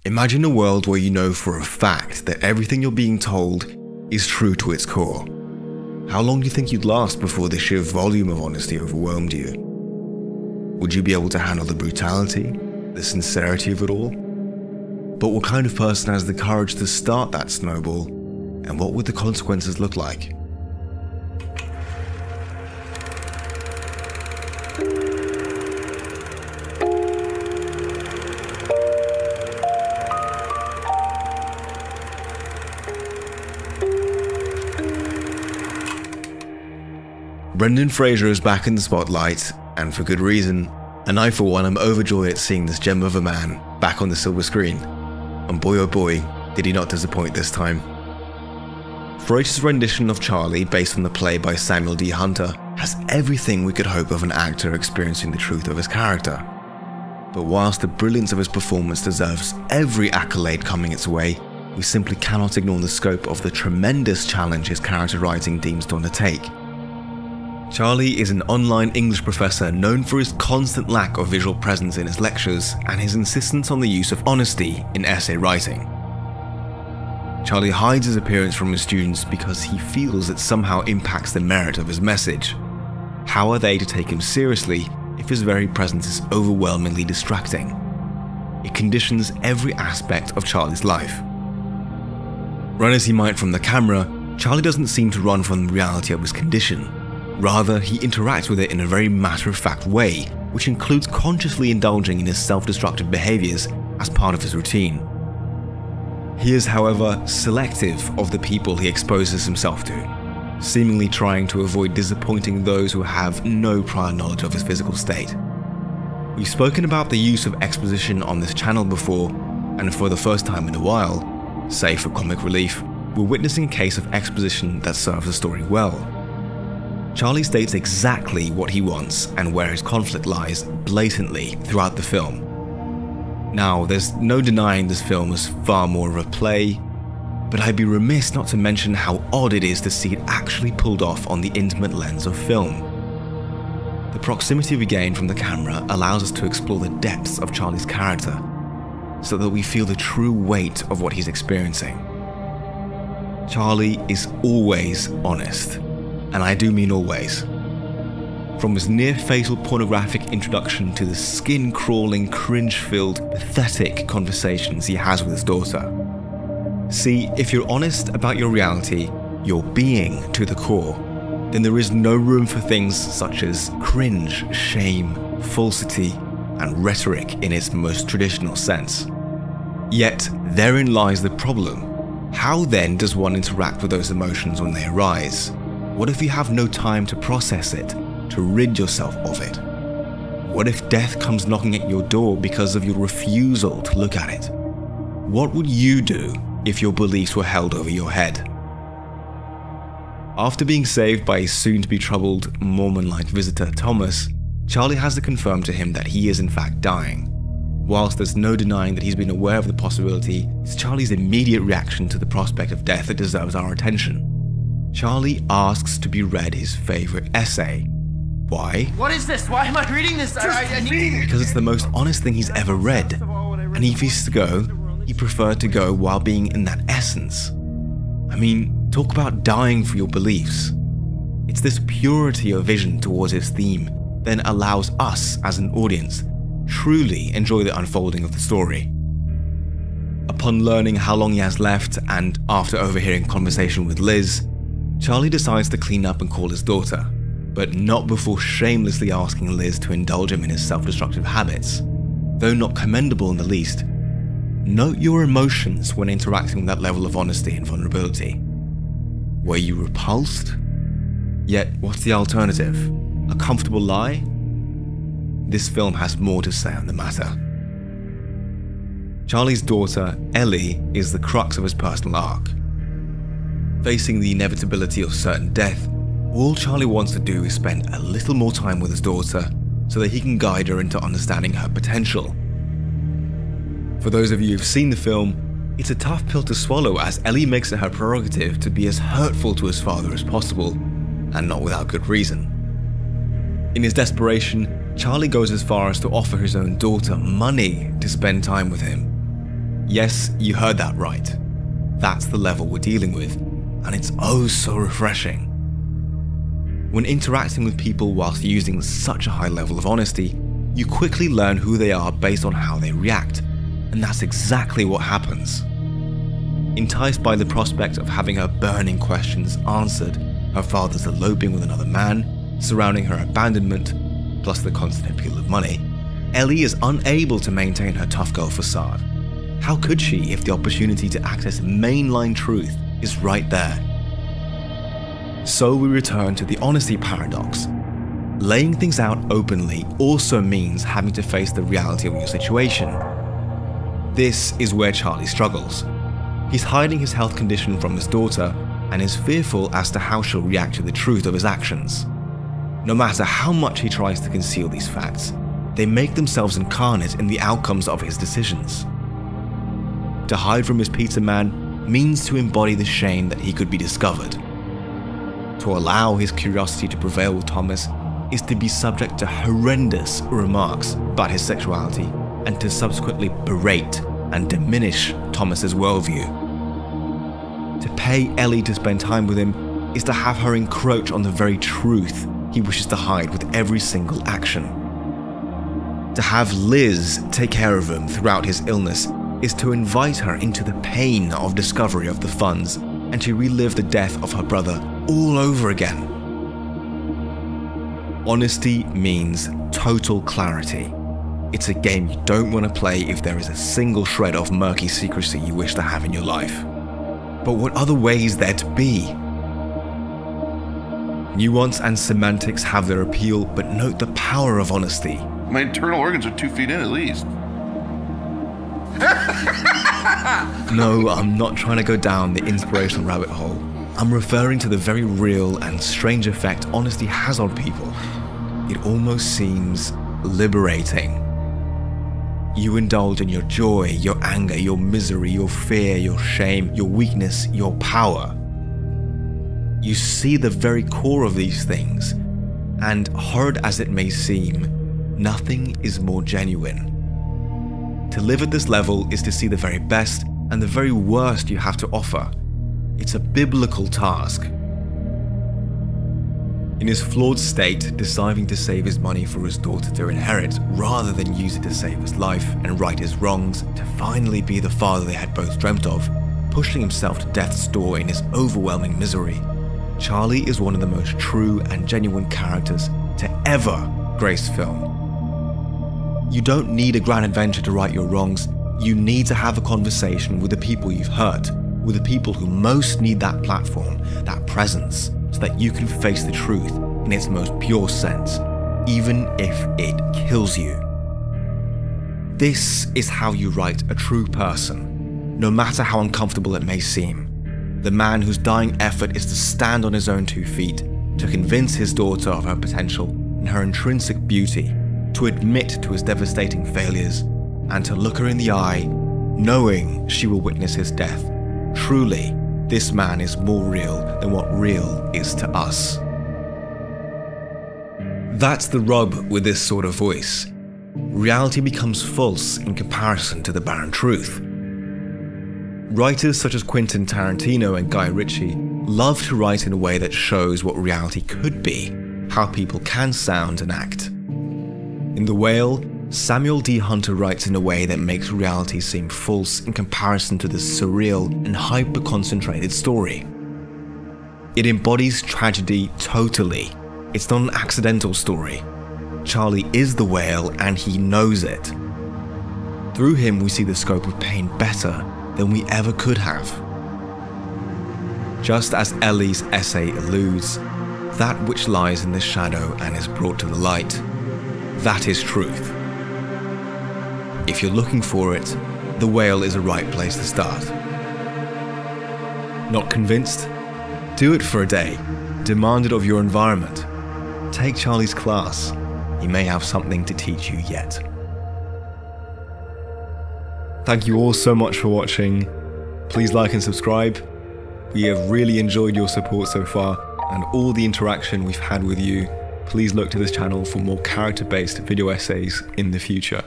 Imagine a world where you know for a fact that everything you're being told is true to its core. How long do you think you'd last before the sheer volume of honesty overwhelmed you? Would you be able to handle the brutality, the sincerity of it all? But what kind of person has the courage to start that snowball, and what would the consequences look like? Brendan Fraser is back in the spotlight, and for good reason, and I for one am overjoyed at seeing this gem of a man back on the silver screen, and boy oh boy did he not disappoint this time. Fraser's rendition of Charlie, based on the play by Samuel D. Hunter, has everything we could hope of an actor experiencing the truth of his character. But whilst the brilliance of his performance deserves every accolade coming its way, we simply cannot ignore the scope of the tremendous challenge his character writing deems to undertake. Charlie is an online English professor known for his constant lack of visual presence in his lectures and his insistence on the use of honesty in essay writing. Charlie hides his appearance from his students because he feels it somehow impacts the merit of his message. How are they to take him seriously if his very presence is overwhelmingly distracting? It conditions every aspect of Charlie's life. Run as he might from the camera, Charlie doesn't seem to run from the reality of his condition. Rather, he interacts with it in a very matter-of-fact way, which includes consciously indulging in his self-destructive behaviours as part of his routine. He is, however, selective of the people he exposes himself to, seemingly trying to avoid disappointing those who have no prior knowledge of his physical state. We've spoken about the use of exposition on this channel before, and for the first time in a while, save for comic relief, we're witnessing a case of exposition that serves the story well. Charlie states exactly what he wants and where his conflict lies blatantly throughout the film. Now, there's no denying this film is far more of a play, but I'd be remiss not to mention how odd it is to see it actually pulled off on the intimate lens of film. The proximity we gain from the camera allows us to explore the depths of Charlie's character, so that we feel the true weight of what he's experiencing. Charlie is always honest. And I do mean always. From his near-fatal pornographic introduction to the skin-crawling, cringe-filled, pathetic conversations he has with his daughter. See, if you're honest about your reality, your being to the core, then there is no room for things such as cringe, shame, falsity, and rhetoric in its most traditional sense. Yet, therein lies the problem. How then does one interact with those emotions when they arise? What if you have no time to process it, to rid yourself of it? What if death comes knocking at your door because of your refusal to look at it? What would you do if your beliefs were held over your head? After being saved by his soon-to-be troubled Mormon-like visitor Thomas, Charlie has to confirm to him that he is in fact dying. Whilst there's no denying that he's been aware of the possibility, it's Charlie's immediate reaction to the prospect of death that deserves our attention. Charlie asks to be read his favourite essay. Why? What is this? Why am I reading this? Because it's the most honest thing he's ever read. And if he's to go, he preferred to go while being in that essence. I mean, talk about dying for your beliefs. It's this purity of vision towards his theme then allows us as an audience truly enjoy the unfolding of the story. Upon learning how long he has left and after overhearing a conversation with Liz, Charlie decides to clean up and call his daughter, but not before shamelessly asking Liz to indulge him in his self-destructive habits. Though not commendable in the least, note your emotions when interacting with that level of honesty and vulnerability. Were you repulsed? Yet, what's the alternative? A comfortable lie? This film has more to say on the matter. Charlie's daughter, Ellie, is the crux of his personal arc. Facing the inevitability of certain death, all Charlie wants to do is spend a little more time with his daughter so that he can guide her into understanding her potential. For those of you who've seen the film, it's a tough pill to swallow as Ellie makes it her prerogative to be as hurtful to his father as possible, and not without good reason. In his desperation, Charlie goes as far as to offer his own daughter money to spend time with him. Yes, you heard that right. That's the level we're dealing with, and it's oh so refreshing. When interacting with people whilst using such a high level of honesty, you quickly learn who they are based on how they react, and that's exactly what happens. Enticed by the prospect of having her burning questions answered, her father's eloping with another man, surrounding her abandonment, plus the constant appeal of money, Ellie is unable to maintain her tough girl facade. How could she if the opportunity to access mainline truth is right there? So we return to the honesty paradox. Laying things out openly also means having to face the reality of your situation. This is where Charlie struggles. He's hiding his health condition from his daughter and is fearful as to how she'll react to the truth of his actions. No matter how much he tries to conceal these facts, they make themselves incarnate in the outcomes of his decisions. To hide from his pizza man means to embody the shame that he could be discovered. To allow his curiosity to prevail with Thomas is to be subject to horrendous remarks about his sexuality and to subsequently berate and diminish Thomas's worldview. To pay Ellie to spend time with him is to have her encroach on the very truth he wishes to hide with every single action. To have Liz take care of him throughout his illness is to invite her into the pain of discovery of the funds and to relive the death of her brother all over again. Honesty means total clarity. It's a game you don't want to play if there is a single shred of murky secrecy you wish to have in your life. But what other way is there to be? Nuance and semantics have their appeal, but note the power of honesty. My internal organs are 2 feet in at least. No, I'm not trying to go down the inspirational rabbit hole. I'm referring to the very real and strange effect honesty has on people. It almost seems liberating. You indulge in your joy, your anger, your misery, your fear, your shame, your weakness, your power. You see the very core of these things, and horrid as it may seem, nothing is more genuine. To live at this level is to see the very best and the very worst you have to offer. It's a biblical task. In his flawed state, deciding to save his money for his daughter to inherit rather than use it to save his life and right his wrongs, to finally be the father they had both dreamt of, pushing himself to death's door in his overwhelming misery, Charlie is one of the most true and genuine characters to ever grace film. You don't need a grand adventure to right your wrongs. You need to have a conversation with the people you've hurt, with the people who most need that platform, that presence, so that you can face the truth in its most pure sense, even if it kills you. This is how you write a true person, no matter how uncomfortable it may seem. The man whose dying effort is to stand on his own 2 feet, to convince his daughter of her potential and her intrinsic beauty, to admit to his devastating failures, and to look her in the eye, knowing she will witness his death. Truly, this man is more real than what real is to us. That's the rub with this sort of voice. Reality becomes false in comparison to the barren truth. Writers such as Quentin Tarantino and Guy Ritchie love to write in a way that shows what reality could be, how people can sound and act. In The Whale, Samuel D. Hunter writes in a way that makes reality seem false in comparison to this surreal and hyper-concentrated story. It embodies tragedy totally. It's not an accidental story. Charlie is the whale and he knows it. Through him we see the scope of pain better than we ever could have. Just as Ellie's essay alludes, that which lies in the shadow and is brought to the light, that is truth. If you're looking for it, The Whale is a right place to start. Not convinced? Do it for a day. Demand it of your environment. Take Charlie's class. He may have something to teach you yet. Thank you all so much for watching. Please like and subscribe. We have really enjoyed your support so far and all the interaction we've had with you. Please look to this channel for more character-based video essays in the future.